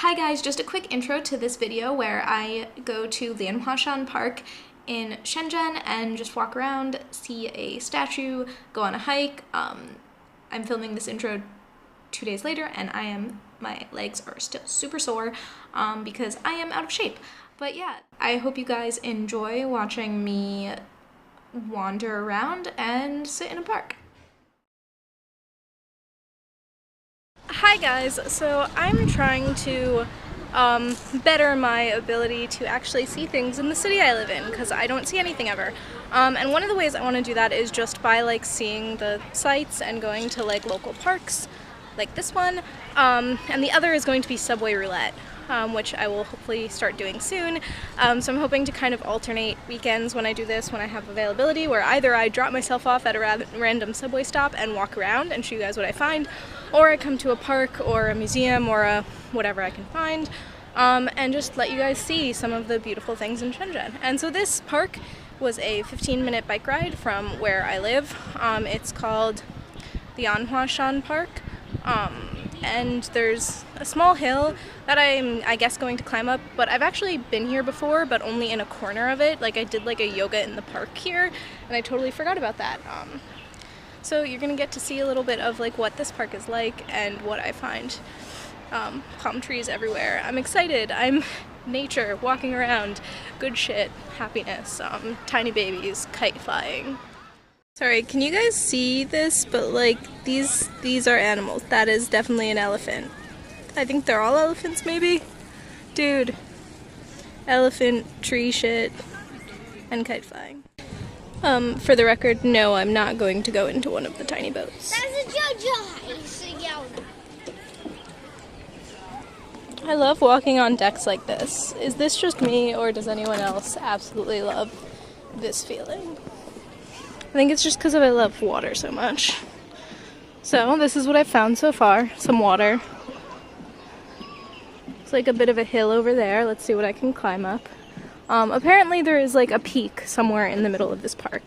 Hi guys, just a quick intro to this video where I go to Lianhuashan Park in Shenzhen and just walk around, see a statue, go on a hike. I'm filming this intro 2 days later and my legs are still super sore because I am out of shape. But yeah, I hope you guys enjoy watching me wander around and sit in a park. Hi guys, so I'm trying to better my ability to actually see things in the city I live in because I don't see anything ever. And one of the ways I want to do that is just by like seeing the sights and going to like local parks like this one. And the other is going to be subway roulette, which I will hopefully start doing soon. So I'm hoping to kind of alternate weekends when I do this, when I have availability, where either I drop myself off at a random subway stop and walk around and show you guys what I find, or I come to a park or a museum or a whatever I can find, and just let you guys see some of the beautiful things in Shenzhen. And so this park was a 15-minute bike ride from where I live. It's called Lianhuashan Park. And there's a small hill that I'm, I guess, going to climb up, but I've actually been here before, but only in a corner of it. Like I did like a yoga in the park here, and I totally forgot about that. So you're gonna get to see a little bit of like what this park is like and what I find. Palm trees everywhere. I'm excited. I'm nature, walking around, good shit, happiness, tiny babies, kite flying. Sorry, can you guys see this? But like these are animals. That is definitely an elephant. I think they're all elephants maybe? Dude. Elephant, tree shit, and kite flying. For the record, no, I'm not going to go into one of the tiny boats. I love walking on decks like this. Is this just me, or does anyone else absolutely love this feeling? I think it's just because I love water so much. So this is what I've found so far, some water. It's like a bit of a hill over there. Let's see what I can climb up. Apparently there is like a peak somewhere in the middle of this park.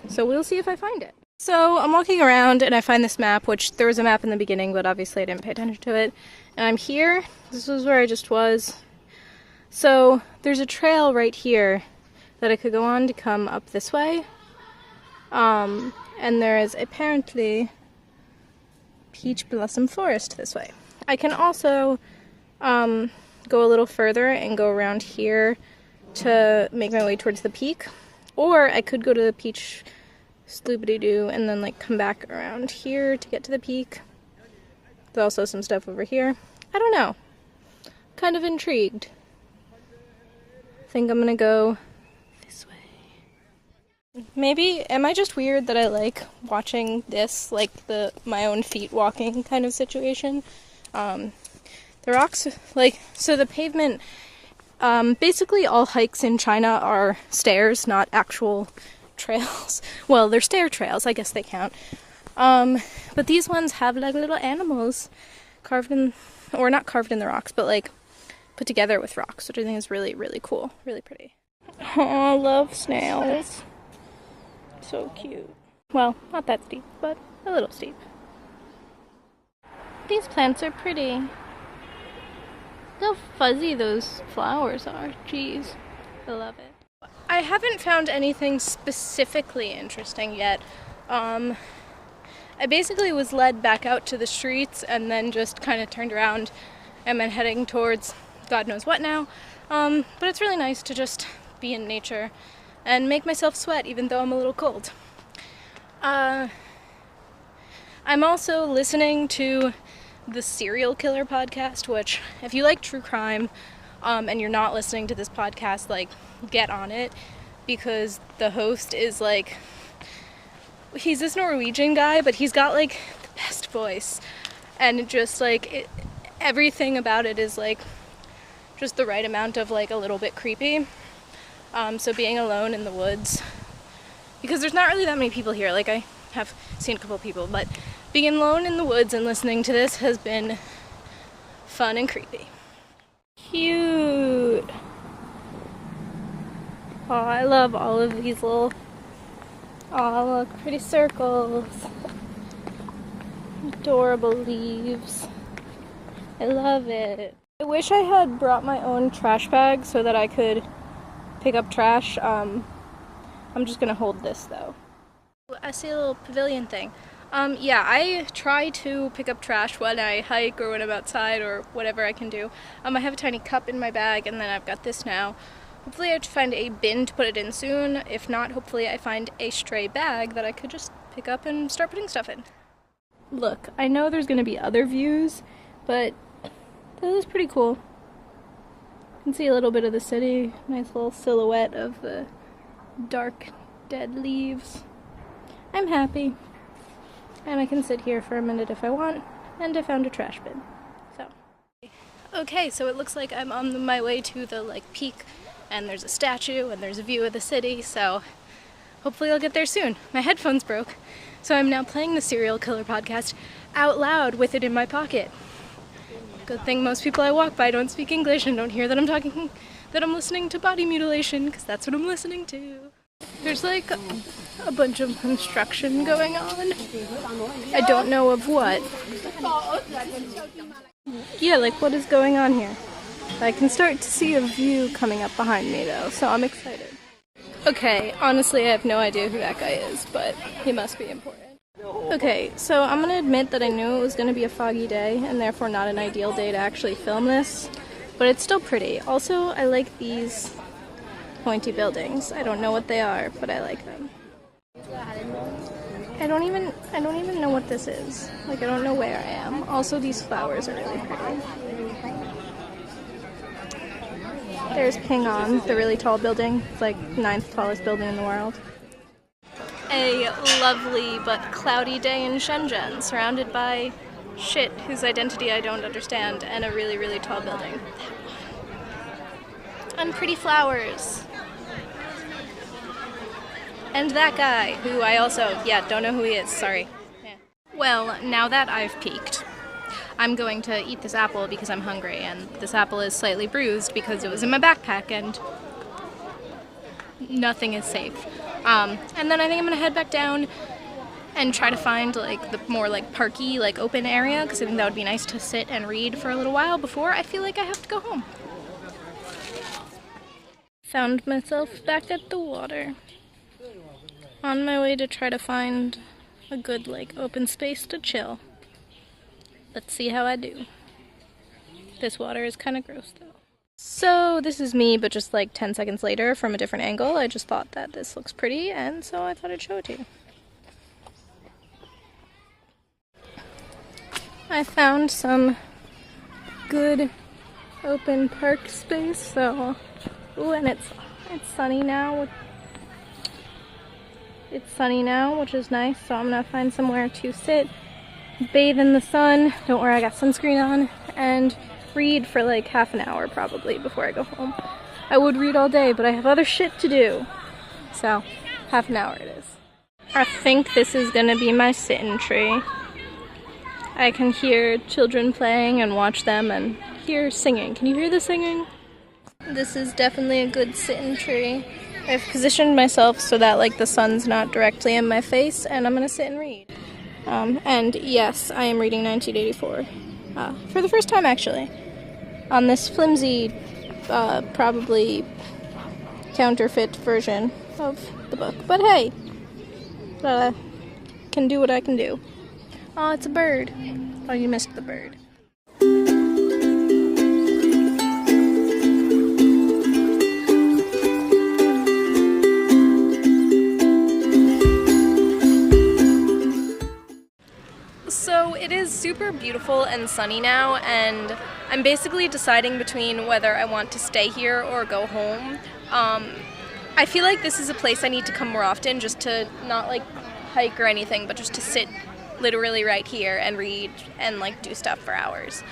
So we'll see if I find it. So I'm walking around and I find this map, which there was a map in the beginning, but obviously I didn't pay attention to it. And I'm here. This was where I just was. So there's a trail right here that I could go on to come up this way. And there is apparently peach blossom forest this way. I can also go a little further and go around here to make my way towards the peak, or I could go to the peach sloopity-doo and then like come back around here to get to the peak. There's also some stuff over here. I don't know. Kind of intrigued. I think I'm gonna go this way. Maybe, am I just weird that I like watching this, like my own feet walking kind of situation? The rocks, like, so the pavement, basically all hikes in China are stairs, not actual trails. Well, they're stair trails, I guess they count. But these ones have like little animals carved in, or not carved in the rocks, but like put together with rocks, which I think is really, really cool, really pretty. Oh, I love snails. So cute. Well, not that steep, but a little steep. These plants are pretty. Look how fuzzy those flowers are. Jeez. I love it. I haven't found anything specifically interesting yet. I basically was led back out to the streets and then just kind of turned around and been heading towards God knows what now. But it's really nice to just be in nature and make myself sweat even though I'm a little cold. I'm also listening to the Serial Killer podcast, which if you like true crime and you're not listening to this podcast, like, get on it, because the host is like, he's this Norwegian guy, but he's got like the best voice, and just like everything about it is like just the right amount of like a little bit creepy. So being alone in the woods, because there's not really that many people here, like I have seen a couple people, but being alone in the woods and listening to this has been fun and creepy. Cute. Oh, I love all of these little, oh look, pretty circles. Adorable leaves. I love it. I wish I had brought my own trash bag so that I could pick up trash. I'm just gonna hold this though. I see a little pavilion thing. Yeah, I try to pick up trash when I hike or when I'm outside or whatever I can do. I have a tiny cup in my bag, and then I've got this now. Hopefully I have to find a bin to put it in soon. If not, hopefully I find a stray bag that I could just pick up and start putting stuff in. Look, I know there's gonna be other views, but this is pretty cool. You can see a little bit of the city, nice little silhouette of the dark, dead leaves. I'm happy. And I can sit here for a minute if I want, and I found a trash bin. So. Okay, so it looks like I'm on my way to the peak, and there's a statue, and there's a view of the city, so hopefully I'll get there soon. My headphones broke, so I'm now playing the Serial Killer podcast out loud with it in my pocket. Good thing most people I walk by don't speak English and don't hear that I'm listening to body mutilation, because that's what I'm listening to. There's a bunch of construction going on. I don't know of what. Yeah, what is going on here? I can start to see a view coming up behind me though, so I'm excited. Okay, honestly I have no idea who that guy is, but he must be important. Okay, so I'm gonna admit that I knew it was gonna be a foggy day, and therefore not an ideal day to actually film this, but it's still pretty. Also, I like these pointy buildings. I don't know what they are, but I like them. I don't even know what this is. I don't know where I am. Also, these flowers are really pretty. There's Ping An, the really tall building. It's 9th tallest building in the world. A lovely but cloudy day in Shenzhen, surrounded by shit whose identity I don't understand, and a really, really tall building. And pretty flowers. And that guy, who I also, don't know who he is, sorry. Yeah. Well, now that I've peaked, I'm going to eat this apple because I'm hungry, and this apple is slightly bruised because it was in my backpack, and nothing is safe. And then I think I'm gonna head back down and try to find the more parky, open area, because I think that would be nice to sit and read for a little while before I feel like I have to go home. Found myself back at the water. On my way to try to find a good, open space to chill. Let's see how I do. This water is kind of gross, though. So, this is me, but just 10 seconds later from a different angle. I just thought that this looks pretty, and so I thought I'd show it to you. I found some good open park space, so... Ooh, and it's sunny now. It's sunny now, which is nice, so I'm gonna find somewhere to sit, bathe in the sun, don't worry I got sunscreen on, and read for half an hour probably before I go home. I would read all day, but I have other shit to do, so half an hour it is. I think this is gonna be my sit-in tree. I can hear children playing and watch them and hear singing. Can you hear the singing? This is definitely a good sit-in tree. I've positioned myself so that the sun's not directly in my face, and I'm gonna sit and read. And yes, I am reading 1984. For the first time actually. On this flimsy, probably counterfeit version of the book. But hey, can do what I can do. Oh, it's a bird. Oh, you missed the bird. So it is super beautiful and sunny now, and I'm basically deciding between whether I want to stay here or go home. I feel like this is a place I need to come more often, just to not hike or anything, but just to sit literally right here and read and do stuff for hours.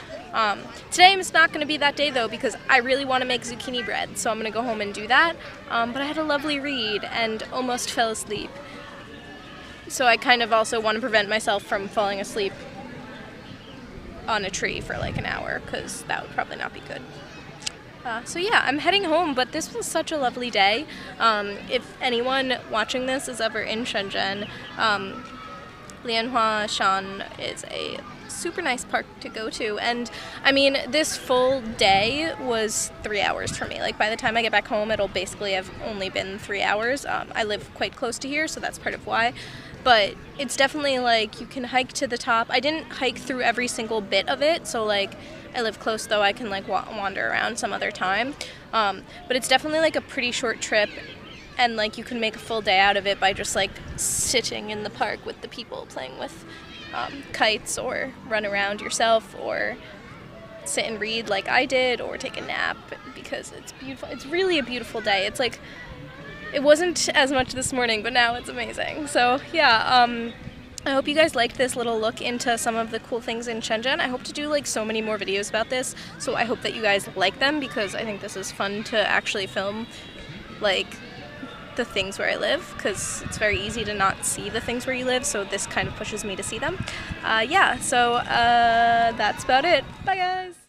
Today it's not going to be that day though, because I really want to make zucchini bread, so I'm going to go home and do that. But I had a lovely read and almost fell asleep. So I kind of also want to prevent myself from falling asleep on a tree for an hour, because that would probably not be good. So yeah, I'm heading home, but this was such a lovely day. If anyone watching this is ever in Shenzhen, Lianhuashan is a super nice park to go to. And I mean, this full day was 3 hours for me. Like by the time I get back home, it'll basically have only been 3 hours. I live quite close to here, so that's part of why. But it's definitely like you can hike to the top. I didn't hike through every single bit of it, so like I live close though, I can like wander around some other time. But it's definitely like a pretty short trip, and like you can make a full day out of it by just like sitting in the park with the people playing with kites, or run around yourself, or sit and read like I did, or take a nap, because it's beautiful. It's really a beautiful day. It's like, it wasn't as much this morning, but now it's amazing. So yeah, I hope you guys liked this little look into some of the cool things in Shenzhen. I hope to do like so many more videos about this, so I hope that you guys like them, because I think this is fun to actually film like the things where I live, because it's very easy to not see the things where you live, so this kind of pushes me to see them. Yeah, so that's about it. Bye guys!